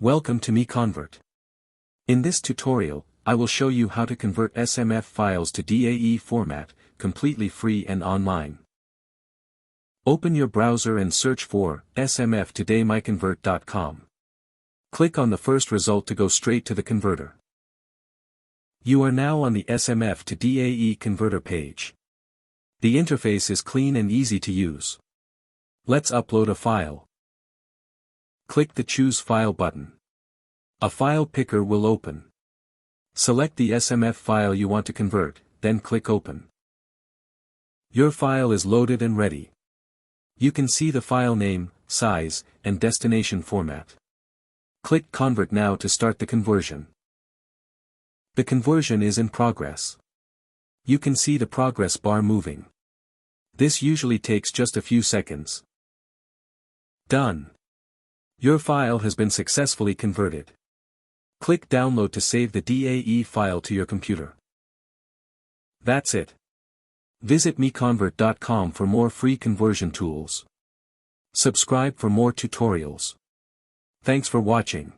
Welcome to MiConvert. In this tutorial, I will show you how to convert SMF files to DAE format, completely free and online. Open your browser and search for SMF to DAE.MiConvert.com. Click on the first result to go straight to the converter. You are now on the SMF to DAE converter page. The interface is clean and easy to use. Let's upload a file. Click the Choose File button. A file picker will open. Select the SMF file you want to convert, then click Open. Your file is loaded and ready. You can see the file name, size, and destination format. Click Convert now to start the conversion. The conversion is in progress. You can see the progress bar moving. This usually takes just a few seconds. Done. Your file has been successfully converted. Click Download to save the DAE file to your computer. That's it. Visit MiConvert.com for more free conversion tools. Subscribe for more tutorials. Thanks for watching.